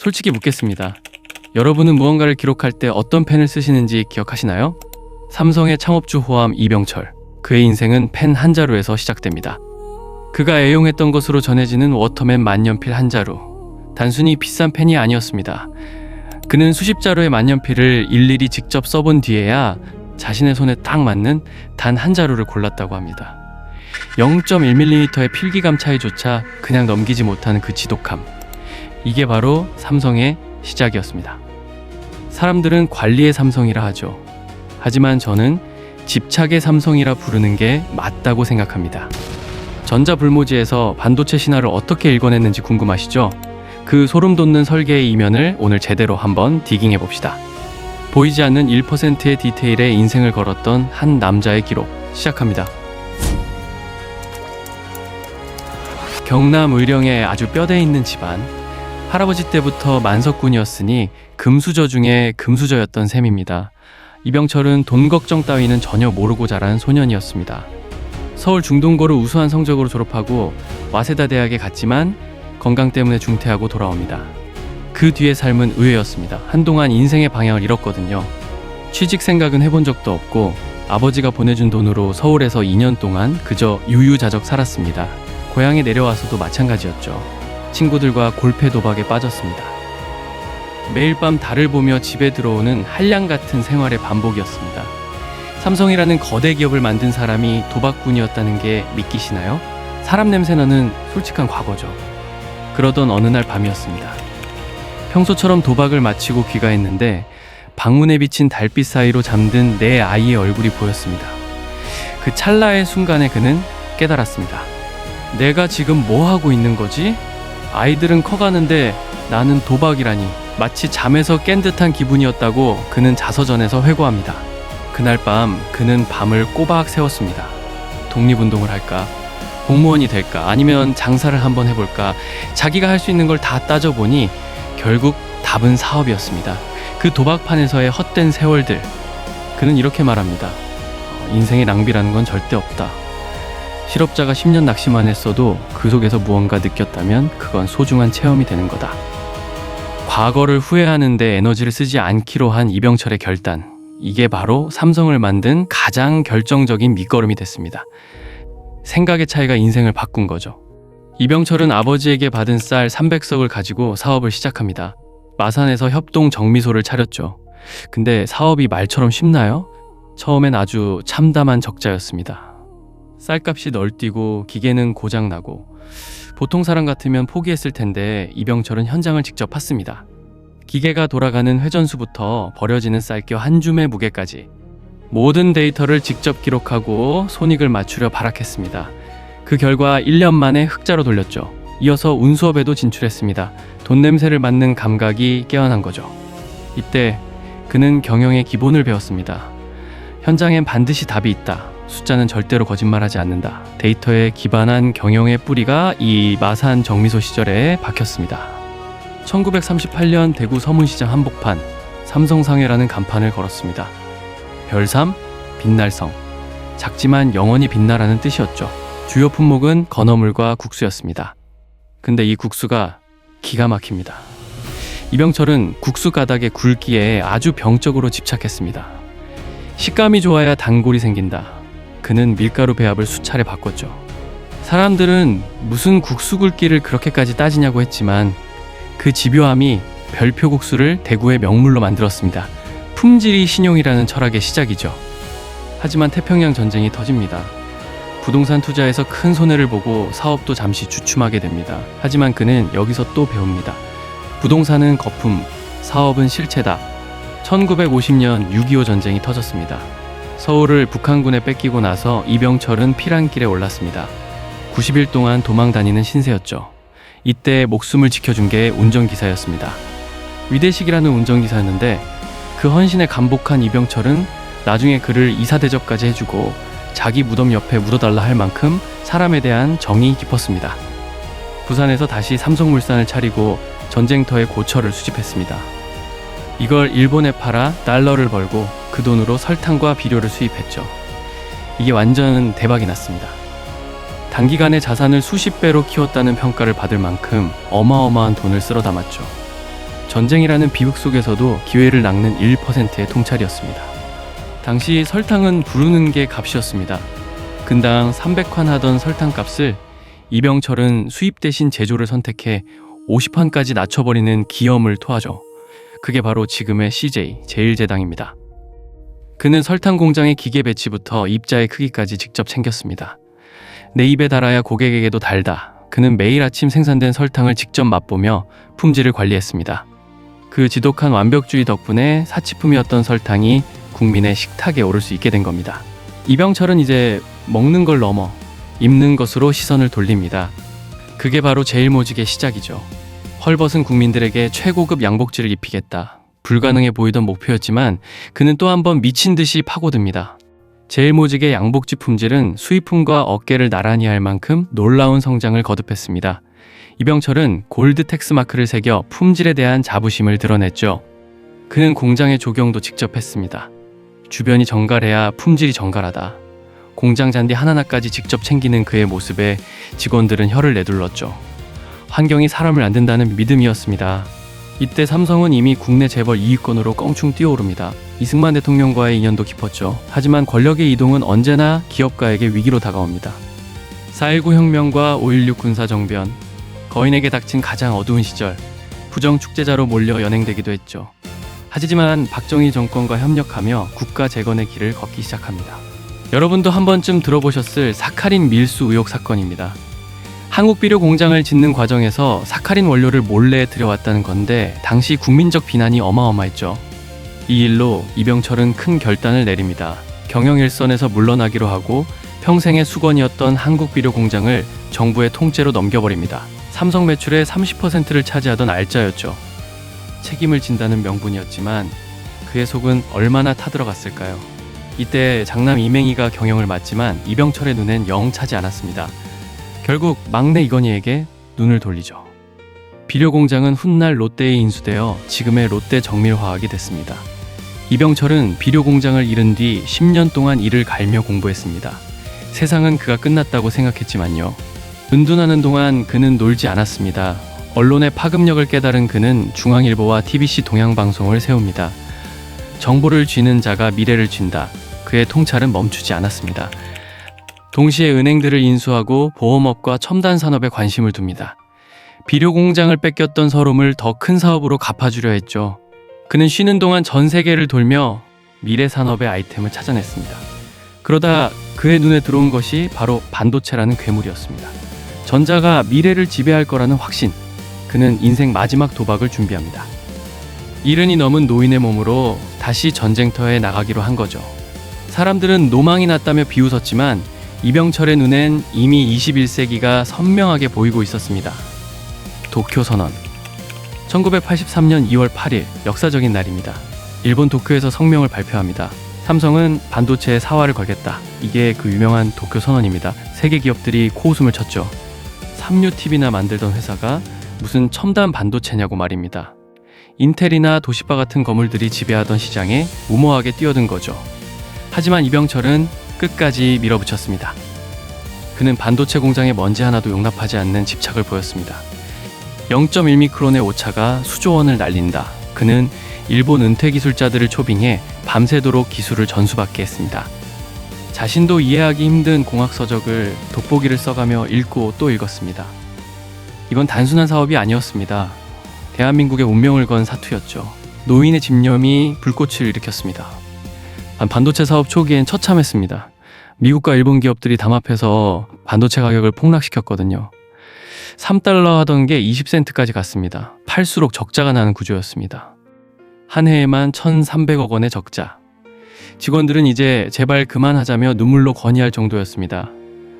솔직히 묻겠습니다. 여러분은 무언가를 기록할 때 어떤 펜을 쓰시는지 기억하시나요? 삼성의 창업주 호암 이병철. 그의 인생은 펜 한 자루에서 시작됩니다. 그가 애용했던 것으로 전해지는 워터맨 만년필 한 자루. 단순히 비싼 펜이 아니었습니다. 그는 수십 자루의 만년필을 일일이 직접 써본 뒤에야 자신의 손에 딱 맞는 단 한 자루를 골랐다고 합니다. 0.1mm의 필기감 차이조차 그냥 넘기지 못하는 그 지독함. 이게 바로 삼성의 시작이었습니다. 사람들은 관리의 삼성이라 하죠. 하지만 저는 집착의 삼성이라 부르는 게 맞다고 생각합니다. 전자불모지에서 반도체 신화를 어떻게 읽어냈는지 궁금하시죠? 그 소름 돋는 설계의 이면을 오늘 제대로 한번 디깅해 봅시다. 보이지 않는 1%의 디테일에 인생을 걸었던 한 남자의 기록 시작합니다. 경남 의령의 아주 뼈대 있는 집안. 할아버지 때부터 만석군이었으니 금수저 중에 금수저였던 셈입니다. 이병철은 돈 걱정 따위는 전혀 모르고 자란 소년이었습니다. 서울 중동고를 우수한 성적으로 졸업하고 와세다 대학에 갔지만 건강 때문에 중퇴하고 돌아옵니다. 그 뒤의 삶은 의외였습니다. 한동안 인생의 방향을 잃었거든요. 취직 생각은 해본 적도 없고 아버지가 보내준 돈으로 서울에서 2년 동안 그저 유유자적 살았습니다. 고향에 내려와서도 마찬가지였죠. 친구들과 골패 도박에 빠졌습니다. 매일 밤 달을 보며 집에 들어오는 한량 같은 생활의 반복이었습니다. 삼성이라는 거대 기업을 만든 사람이 도박꾼이었다는 게 믿기시나요? 사람 냄새나는 솔직한 과거죠. 그러던 어느 날 밤이었습니다. 평소처럼 도박을 마치고 귀가했는데 방문에 비친 달빛 사이로 잠든 내 아이의 얼굴이 보였습니다. 그 찰나의 순간에 그는 깨달았습니다. 내가 지금 뭐 하고 있는 거지? 아이들은 커가는데 나는 도박이라니. 마치 잠에서 깬 듯한 기분이었다고 그는 자서전에서 회고합니다. 그날 밤 그는 밤을 꼬박 새웠습니다. 독립운동을 할까? 공무원이 될까? 아니면 장사를 한번 해볼까? 자기가 할 수 있는 걸 다 따져보니 결국 답은 사업이었습니다. 그 도박판에서의 헛된 세월들. 그는 이렇게 말합니다. 인생의 낭비라는 건 절대 없다. 실업자가 10년 낚시만 했어도 그 속에서 무언가 느꼈다면 그건 소중한 체험이 되는 거다. 과거를 후회하는데 에너지를 쓰지 않기로 한 이병철의 결단. 이게 바로 삼성을 만든 가장 결정적인 밑거름이 됐습니다. 생각의 차이가 인생을 바꾼 거죠. 이병철은 아버지에게 받은 쌀 300석을 가지고 사업을 시작합니다. 마산에서 협동 정미소를 차렸죠. 근데 사업이 말처럼 쉽나요? 처음엔 아주 참담한 적자였습니다. 쌀값이 널뛰고 기계는 고장나고 보통 사람 같으면 포기했을 텐데 이병철은 현장을 직접 팠습니다. 기계가 돌아가는 회전수부터 버려지는 쌀겨 한 줌의 무게까지 모든 데이터를 직접 기록하고 손익을 맞추려 발악했습니다. 그 결과 1년 만에 흑자로 돌렸죠. 이어서 운수업에도 진출했습니다. 돈 냄새를 맡는 감각이 깨어난 거죠. 이때 그는 경영의 기본을 배웠습니다. 현장엔 반드시 답이 있다. 숫자는 절대로 거짓말하지 않는다. 데이터에 기반한 경영의 뿌리가 이 마산 정미소 시절에 박혔습니다. 1938년 대구 서문시장 한복판 삼성상회라는 간판을 걸었습니다. 별삼, 빛날성. 작지만 영원히 빛나라는 뜻이었죠. 주요 품목은 건어물과 국수였습니다. 근데 이 국수가 기가 막힙니다. 이병철은 국수 가닥의 굵기에 아주 병적으로 집착했습니다. 식감이 좋아야 단골이 생긴다. 그는 밀가루 배합을 수차례 바꿨죠. 사람들은 무슨 국수 굵기를 그렇게까지 따지냐고 했지만 그 집요함이 별표국수를 대구의 명물로 만들었습니다. 품질이 신용이라는 철학의 시작이죠. 하지만 태평양 전쟁이 터집니다. 부동산 투자에서 큰 손해를 보고 사업도 잠시 주춤하게 됩니다. 하지만 그는 여기서 또 배웁니다. 부동산은 거품, 사업은 실체다. 1950년 6.25 전쟁이 터졌습니다. 서울을 북한군에 뺏기고 나서 이병철은 피란길에 올랐습니다. 90일 동안 도망 다니는 신세였죠. 이때 목숨을 지켜준 게 운전기사였습니다. 위대식이라는 운전기사였는데 그 헌신에 감복한 이병철은 나중에 그를 이사대접까지 해주고 자기 무덤 옆에 묻어달라 할 만큼 사람에 대한 정이 깊었습니다. 부산에서 다시 삼성물산을 차리고 전쟁터의 고철을 수집했습니다. 이걸 일본에 팔아 달러를 벌고 그 돈으로 설탕과 비료를 수입했죠. 이게 완전 대박이 났습니다. 단기간에 자산을 수십 배로 키웠다는 평가를 받을 만큼 어마어마한 돈을 쓸어 담았죠. 전쟁이라는 비극 속에서도 기회를 낚는 1%의 통찰이었습니다. 당시 설탕은 부르는 게 값이었습니다. 근당 300환 하던 설탕값을 이병철은 수입 대신 제조를 선택해 50환까지 낮춰버리는 기염을 토하죠. 그게 바로 지금의 CJ 제일제당입니다. 그는 설탕 공장의 기계 배치부터 입자의 크기까지 직접 챙겼습니다. 내 입에 달아야 고객에게도 달다. 그는 매일 아침 생산된 설탕을 직접 맛보며 품질을 관리했습니다. 그 지독한 완벽주의 덕분에 사치품이었던 설탕이 국민의 식탁에 오를 수 있게 된 겁니다. 이병철은 이제 먹는 걸 넘어 입는 것으로 시선을 돌립니다. 그게 바로 제일모직의 시작이죠. 헐벗은 국민들에게 최고급 양복지를 입히겠다. 불가능해 보이던 목표였지만 그는 또 한 번 미친 듯이 파고듭니다. 제일모직의 양복지 품질은 수입품과 어깨를 나란히 할 만큼 놀라운 성장을 거듭했습니다. 이병철은 골드 텍스 마크를 새겨 품질에 대한 자부심을 드러냈죠. 그는 공장의 조경도 직접 했습니다. 주변이 정갈해야 품질이 정갈하다. 공장 잔디 하나하나까지 직접 챙기는 그의 모습에 직원들은 혀를 내둘렀죠. 환경이 사람을 안 된다는 믿음이었습니다. 이때 삼성은 이미 국내 재벌 2위권으로 껑충 뛰어오릅니다. 이승만 대통령과의 인연도 깊었죠. 하지만 권력의 이동은 언제나 기업가에게 위기로 다가옵니다. 4.19 혁명과 5.16 군사정변, 거인에게 닥친 가장 어두운 시절, 부정축제자로 몰려 연행되기도 했죠. 하지만 박정희 정권과 협력하며 국가 재건의 길을 걷기 시작합니다. 여러분도 한 번쯤 들어보셨을 사카린 밀수 의혹 사건입니다. 한국 비료 공장을 짓는 과정에서 사카린 원료를 몰래 들여왔다는 건데 당시 국민적 비난이 어마어마했죠. 이 일로 이병철은 큰 결단을 내립니다. 경영 일선에서 물러나기로 하고 평생의 수건이었던 한국 비료 공장을 정부의 통째로 넘겨버립니다. 삼성 매출의 30%를 차지하던 알짜였죠. 책임을 진다는 명분이었지만 그의 속은 얼마나 타들어갔을까요? 이때 장남 이맹희가 경영을 맡지만 이병철의 눈엔 영 차지 않았습니다. 결국 막내 이건희에게 눈을 돌리죠. 비료 공장은 훗날 롯데에 인수되어 지금의 롯데 정밀화학이 됐습니다. 이병철은 비료 공장을 잃은 뒤 10년 동안 이를 갈며 공부했습니다. 세상은 그가 끝났다고 생각했지만요. 은둔하는 동안 그는 놀지 않았습니다. 언론의 파급력을 깨달은 그는 중앙일보와 TBC 동양방송을 세웁니다. 정보를 쥐는 자가 미래를 쥔다. 그의 통찰은 멈추지 않았습니다. 동시에 은행들을 인수하고 보험업과 첨단 산업에 관심을 둡니다. 비료 공장을 뺏겼던 서름을 더 큰 사업으로 갚아주려 했죠. 그는 쉬는 동안 전 세계를 돌며 미래 산업의 아이템을 찾아냈습니다. 그러다 그의 눈에 들어온 것이 바로 반도체라는 괴물이었습니다. 전자가 미래를 지배할 거라는 확신. 그는 인생 마지막 도박을 준비합니다. 70이 넘은 노인의 몸으로 다시 전쟁터에 나가기로 한 거죠. 사람들은 노망이 났다며 비웃었지만 이병철의 눈엔 이미 21세기가 선명하게 보이고 있었습니다. 도쿄 선언. 1983년 2월 8일 역사적인 날입니다. 일본 도쿄에서 성명을 발표합니다. 삼성은 반도체에 사활을 걸겠다. 이게 그 유명한 도쿄 선언입니다. 세계 기업들이 코웃음을 쳤죠. 삼류TV나 만들던 회사가 무슨 첨단 반도체냐고 말입니다. 인텔이나 도시바 같은 거물들이 지배하던 시장에 무모하게 뛰어든 거죠. 하지만 이병철은 끝까지 밀어붙였습니다. 그는 반도체 공장의 먼지 하나도 용납하지 않는 집착을 보였습니다. 0.1미크론의 오차가 수조 원을 날린다. 그는 일본 은퇴 기술자들을 초빙해 밤새도록 기술을 전수받게 했습니다. 자신도 이해하기 힘든 공학 서적을 돋보기를 써가며 읽고 또 읽었습니다. 이건 단순한 사업이 아니었습니다. 대한민국의 운명을 건 사투였죠. 노인의 집념이 불꽃을 일으켰습니다. 반도체 사업 초기엔 처참했습니다. 미국과 일본 기업들이 담합해서 반도체 가격을 폭락시켰거든요. 3달러 하던 게 20센트까지 갔습니다. 팔수록 적자가 나는 구조였습니다. 한 해에만 1,300억 원의 적자. 직원들은 이제 제발 그만하자며 눈물로 건의할 정도였습니다.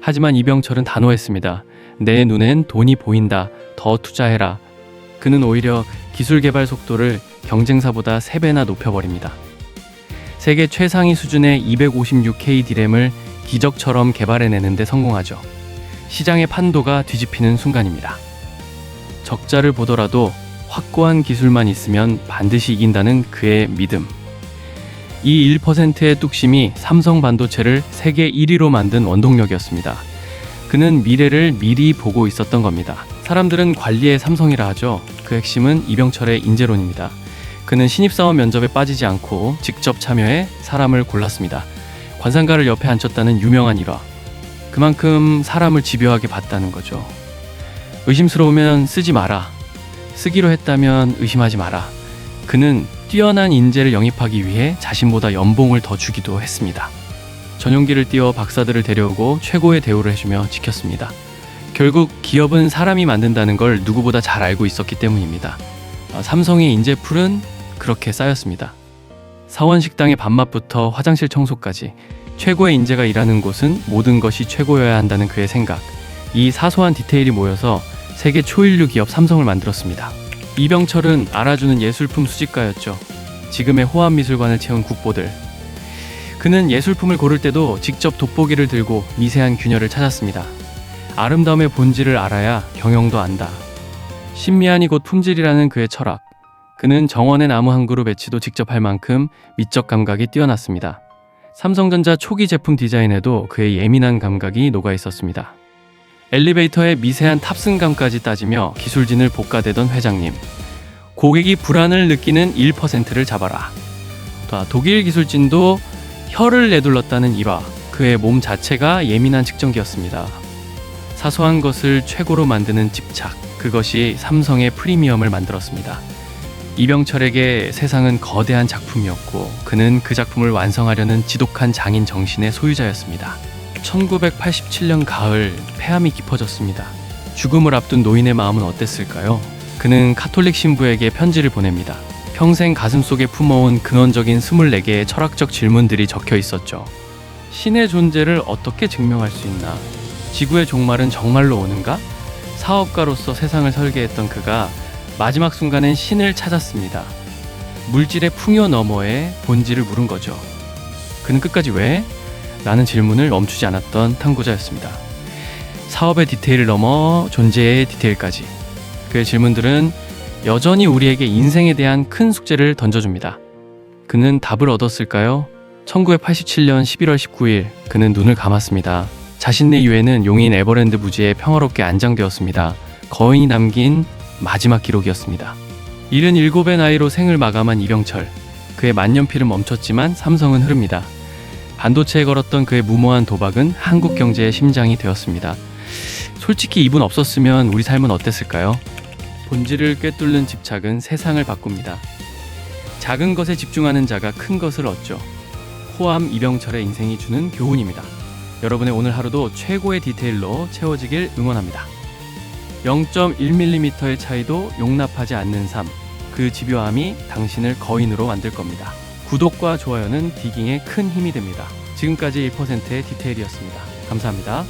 하지만 이병철은 단호했습니다. 내 눈엔 돈이 보인다. 더 투자해라. 그는 오히려 기술 개발 속도를 경쟁사보다 3배나 높여버립니다. 세계 최상위 수준의 256K D램을 기적처럼 개발해내는 데 성공하죠. 시장의 판도가 뒤집히는 순간입니다. 적자를 보더라도 확고한 기술만 있으면 반드시 이긴다는 그의 믿음. 이 1%의 뚝심이 삼성 반도체를 세계 1위로 만든 원동력이었습니다. 그는 미래를 미리 보고 있었던 겁니다. 사람들은 관리의 삼성이라 하죠. 그 핵심은 이병철의 인재론입니다. 그는 신입사원 면접에 빠지지 않고 직접 참여해 사람을 골랐습니다. 관상가를 옆에 앉혔다는 유명한 일화. 그만큼 사람을 집요하게 봤다는 거죠. 의심스러우면 쓰지 마라. 쓰기로 했다면 의심하지 마라. 그는 뛰어난 인재를 영입하기 위해 자신보다 연봉을 더 주기도 했습니다. 전용기를 띄워 박사들을 데려오고 최고의 대우를 해주며 지켰습니다. 결국 기업은 사람이 만든다는 걸 누구보다 잘 알고 있었기 때문입니다. 삼성의 인재풀은 그렇게 쌓였습니다. 사원식당의 밥맛부터 화장실 청소까지 최고의 인재가 일하는 곳은 모든 것이 최고여야 한다는 그의 생각. 이 사소한 디테일이 모여서 세계 초일류 기업 삼성을 만들었습니다. 이병철은 알아주는 예술품 수집가였죠. 지금의 호암미술관을 채운 국보들. 그는 예술품을 고를 때도 직접 돋보기를 들고 미세한 균열을 찾았습니다. 아름다움의 본질을 알아야 경영도 안다. 신미안이 곧 품질이라는 그의 철학. 그는 정원의 나무 한 그루 배치도 직접 할 만큼 미적 감각이 뛰어났습니다. 삼성전자 초기 제품 디자인에도 그의 예민한 감각이 녹아 있었습니다. 엘리베이터의 미세한 탑승감까지 따지며 기술진을 볶아대던 회장님. 고객이 불안을 느끼는 1%를 잡아라. 독일 기술진도 혀를 내둘렀다는 일화. 그의 몸 자체가 예민한 측정기였습니다. 사소한 것을 최고로 만드는 집착. 그것이 삼성의 프리미엄을 만들었습니다. 이병철에게 세상은 거대한 작품이었고 그는 그 작품을 완성하려는 지독한 장인 정신의 소유자였습니다. 1987년 가을, 폐암이 깊어졌습니다. 죽음을 앞둔 노인의 마음은 어땠을까요? 그는 카톨릭 신부에게 편지를 보냅니다. 평생 가슴속에 품어온 근원적인 24개의 철학적 질문들이 적혀 있었죠. 신의 존재를 어떻게 증명할 수 있나? 지구의 종말은 정말로 오는가? 사업가로서 세상을 설계했던 그가 마지막 순간엔 신을 찾았습니다. 물질의 풍요 너머의 본질을 물은 거죠. 그는 끝까지 왜? 라는 질문을 멈추지 않았던 탐구자였습니다. 사업의 디테일을 넘어 존재의 디테일까지. 그의 질문들은 여전히 우리에게 인생에 대한 큰 숙제를 던져줍니다. 그는 답을 얻었을까요? 1987년 11월 19일 그는 눈을 감았습니다. 자신의 유해는 용인 에버랜드 부지에 평화롭게 안장되었습니다. 거인이 남긴 마지막 기록이었습니다. 77의 나이로 생을 마감한 이병철. 그의 만년필은 멈췄지만 삼성은 흐릅니다. 반도체에 걸었던 그의 무모한 도박은 한국 경제의 심장이 되었습니다. 솔직히 이분 없었으면 우리 삶은 어땠을까요? 본질을 꿰뚫는 집착은 세상을 바꿉니다. 작은 것에 집중하는 자가 큰 것을 얻죠. 호암 이병철의 인생이 주는 교훈입니다. 여러분의 오늘 하루도 최고의 디테일로 채워지길 응원합니다. 0.1mm의 차이도 용납하지 않는 삶. 그 집요함이 당신을 거인으로 만들 겁니다. 구독과 좋아요는 디깅에 큰 힘이 됩니다. 지금까지 1%의 디테일이었습니다. 감사합니다.